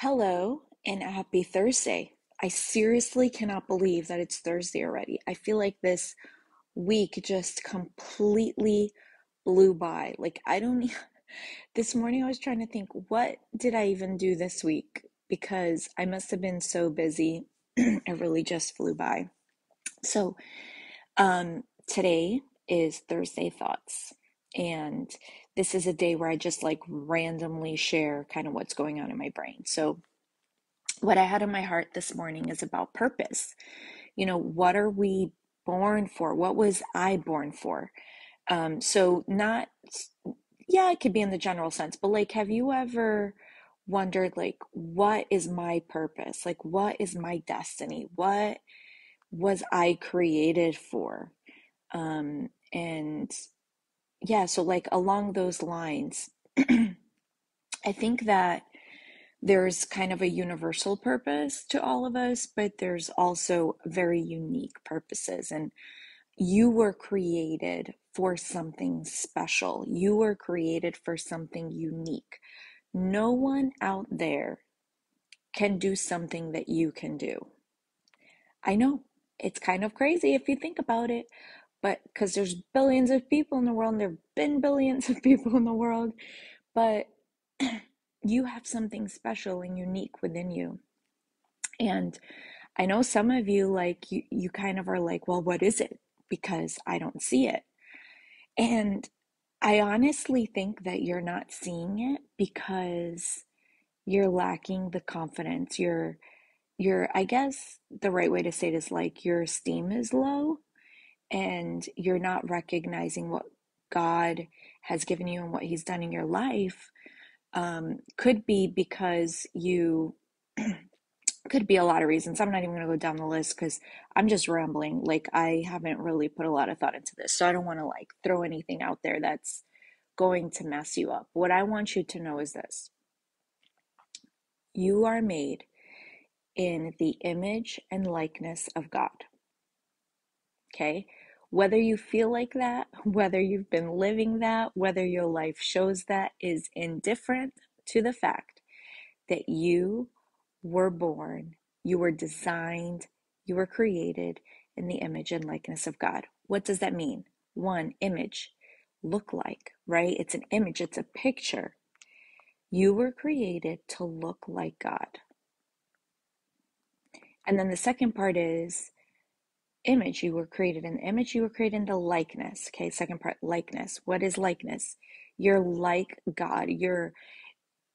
Hello and happy Thursday. I seriously cannot believe that it's Thursday already. I feel like this week just completely blew by. I don't, this morning I was trying to think, what did I even do this week? Because I must have been so busy. It really just flew by. So, today is Thursday Thoughts. And this is a day where I just randomly share kind of what's going on in my brain. So, what I had in my heart this morning is about purpose. What are we born for? What was I born for? So not, yeah, it could be in the general sense, but have you ever wondered, what is my purpose? What is my destiny? What was I created for? And yeah, so along those lines, I think that there's kind of a universal purpose to all of us, but there's also very unique purposes. And you were created for something special. You were created for something unique. No one out there can do something that you can do. I know it's kind of crazy if you think about it, but because there's billions of people in the world, and there have been billions of people in the world, but you have something special and unique within you. And I know some of you, you kind of are like, well, what is it? Because I don't see it. And I honestly think that you're not seeing it because you're lacking the confidence. I guess the right way to say it is your esteem is low and you're not recognizing what God has given you and what He's done in your life. Could be because you could be a lot of reasons. I'm not even going to go down the list because I'm just rambling. I haven't really put a lot of thought into this. So I don't want to throw anything out there that's going to mess you up. What I want you to know is this: you are made in the image and likeness of God. Okay? Whether you feel like that, whether you've been living that, whether your life shows that is indifferent to the fact that you were born, you were designed, you were created in the image and likeness of God. What does that mean? One, image, look like, right? It's an image, it's a picture. You were created to look like God. And then the second part is image. You were created in the image, you were created in the likeness. Okay, second part, likeness. What is likeness? You're like God.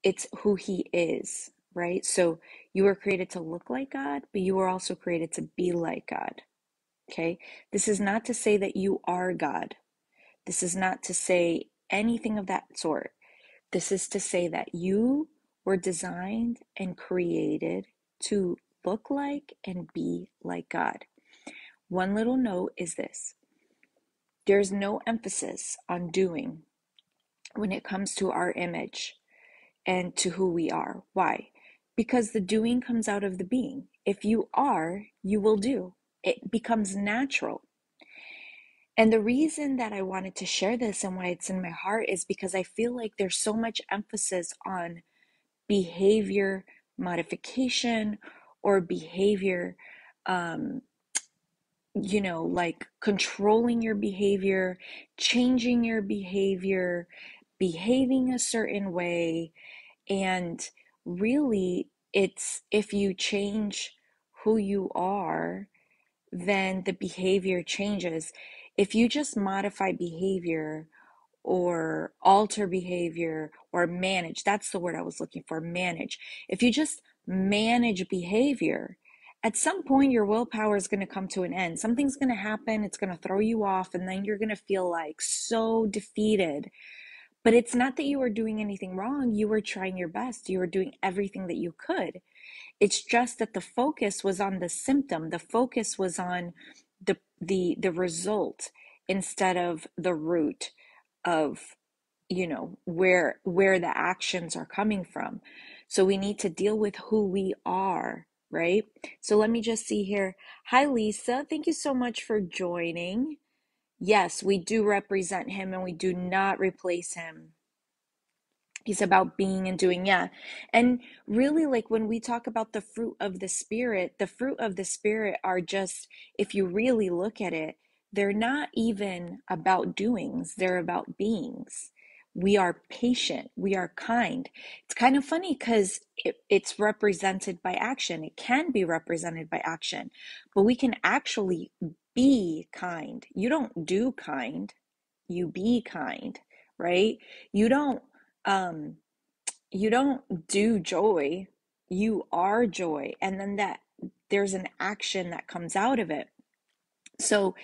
It's who He is, right? So you were created to look like God, but you were also created to be like God. Okay? This is not to say that you are God. This is not to say anything of that sort. This is to say that you were designed and created to look like and be like God. One little note is this: there's no emphasis on doing when it comes to our image and to who we are. Why? Because the doing comes out of the being. If you are, you will do. It becomes natural. And the reason that I wanted to share this and why it's in my heart is because I feel like there's so much emphasis on behavior modification or behavior, um, controlling your behavior, changing your behavior, behaving a certain way. And really, it's if you change who you are, then the behavior changes. If you just modify behavior or alter behavior or manage, that's the word I was looking for, manage. If you just manage behavior, at some point your willpower is going to come to an end. Something's going to happen, it's going to throw you off, and then you're going to feel so defeated. But it's not that you were doing anything wrong. You were trying your best. You were doing everything that you could. It's just that the focus was on the symptom. The focus was on the result instead of the root of where the actions are coming from. So we need to deal with who we are, right? So let me just see here. Hi, Lisa. Thank you so much for joining. Yes, we do represent him and we do not replace him. He's about being and doing, yeah. And really, like when we talk about the fruit of the Spirit are just, if you really look at it, they're not even about doings, they're about beings. We are patient, we are kind. It's kind of funny because it's represented by action. It can be represented by action, but we can actually be kind. You don't do kind, you be kind, right? You don't um you don't do joy, you are joy, and then that there's an action that comes out of it. So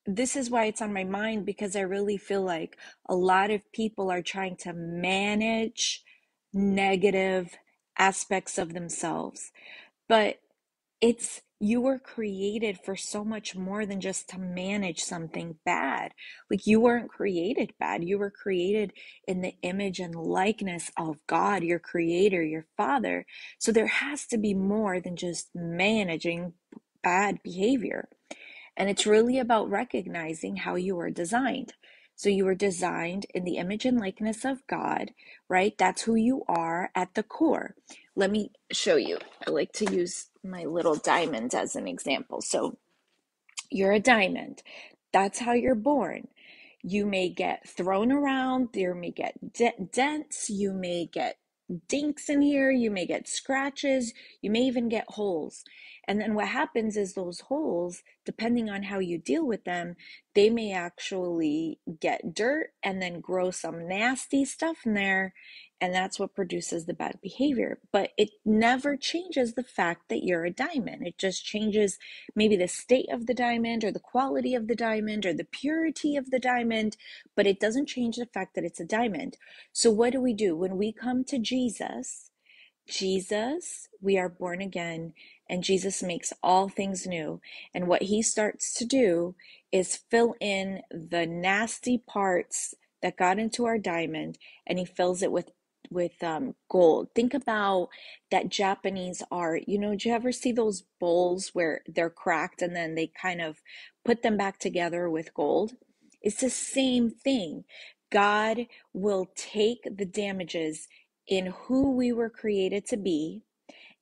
this is why it's on my mind, because I really feel like a lot of people are trying to manage negative aspects of themselves, but it's you were created for so much more than just to manage something bad. Like, you weren't created bad. You were created in the image and likeness of God, your creator, your father. So there has to be more than just managing bad behavior. And it's really about recognizing how you were designed. So you were designed in the image and likeness of God, right? That's who you are at the core. Let me show you. I like to use my little diamond as an example. So you're a diamond. That's how you're born. You may get thrown around, there may get dents, you may get dinks in here, you may get scratches, you may even get holes. And then what happens is those holes, depending on how you deal with them, they may actually get dirt and then grow some nasty stuff in there. And that's what produces the bad behavior. But it never changes the fact that you're a diamond. It just changes maybe the state of the diamond or the quality of the diamond or the purity of the diamond, but it doesn't change the fact that it's a diamond. So what do we do when we come to Jesus? Jesus, we are born again, and Jesus makes all things new. And what he starts to do is fill in the nasty parts that got into our diamond, and he fills it with gold. Think about that Japanese art. Do you ever see those bowls where they're cracked and then they kind of put them back together with gold? It's the same thing. God will take the damages in who we were created to be,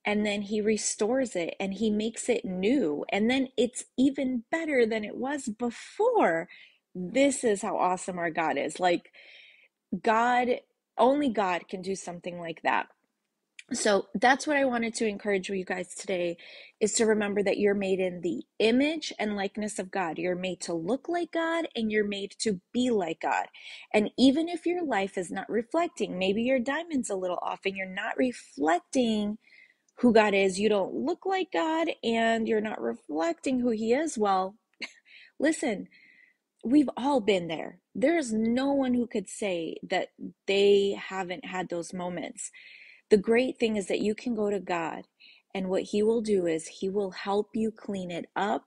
and then he restores it and he makes it new, and then it's even better than it was before. This is how awesome our God is. Like, God, only God can do something like that. So that's what I wanted to encourage you guys today, is to remember that you're made in the image and likeness of God. You're made to look like God and you're made to be like God. And even if your life is not reflecting, maybe your diamond's a little off and you're not reflecting who God is, you don't look like God and you're not reflecting who he is, well, listen, we've all been there. There's no one who could say that they haven't had those moments. The great thing is that you can go to God, and what he will do is he will help you clean it up.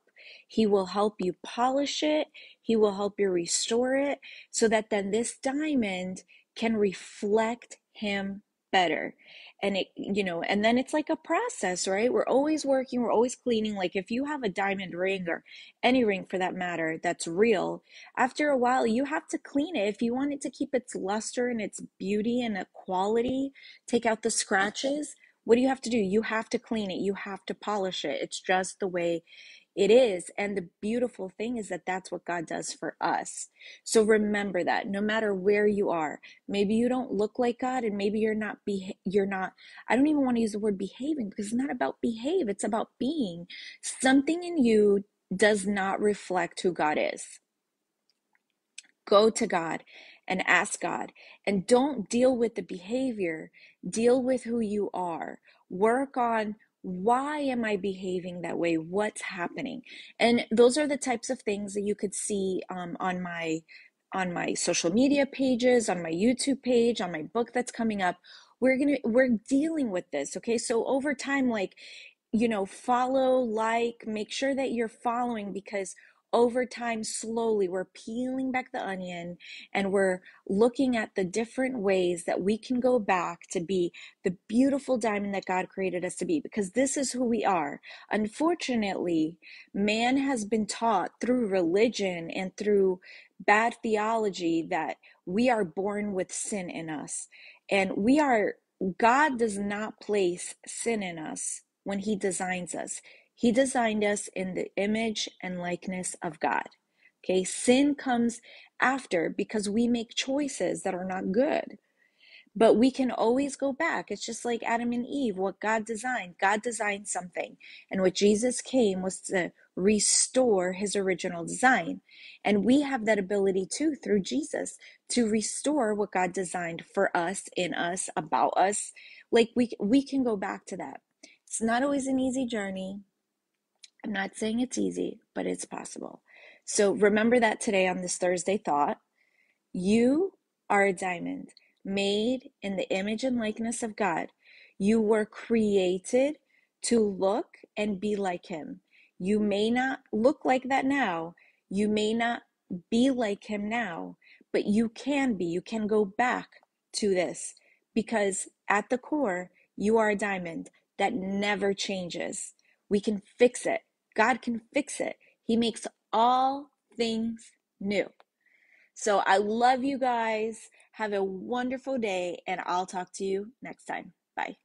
He will help you polish it. He will help you restore it so that then this diamond can reflect him better. And and then it's like a process, right? We're always working, we're always cleaning. Like, if you have a diamond ring, or any ring for that matter, that's real, after a while you have to clean it if you want it to keep its luster and its beauty and its quality. Take out the scratches. What do you have to do? You have to clean it. You have to polish it. It's just the way it is. And the beautiful thing is that that's what God does for us. So remember that no matter where you are, maybe you don't look like God, and maybe you're not, I don't even want to use the word behaving, because it's not about behave. It's about being. Something in you does not reflect who God is. Go to God and ask God, and don't deal with the behavior, deal with who you are. Work on, why am I behaving that way? What's happening? And those are the types of things that you could see on my social media pages, on my YouTube page, on my book that's coming up. We're dealing with this, okay? So over time, like, follow, like, make sure that you're following, because over time, slowly, we're peeling back the onion and we're looking at the different ways that we can go back to be the beautiful diamond that God created us to be, because this is who we are. Unfortunately, man has been taught through religion and through bad theology that we are born with sin in us. And God does not place sin in us when He designs us. He designed us in the image and likeness of God. Okay, sin comes after because we make choices that are not good. But we can always go back. It's just like Adam and Eve, what God designed. God designed something. And what Jesus came was to restore His original design. And we have that ability too through Jesus to restore what God designed for us, in us, about us. Like we can go back to that. It's not always an easy journey. I'm not saying it's easy, but it's possible. So remember that today on this Thursday thought. You are a diamond made in the image and likeness of God. You were created to look and be like Him. You may not look like that now. You may not be like Him now, but you can be. You can go back to this because at the core, you are a diamond that never changes. We can fix it. God can fix it. He makes all things new. So I love you guys. Have a wonderful day, and I'll talk to you next time. Bye.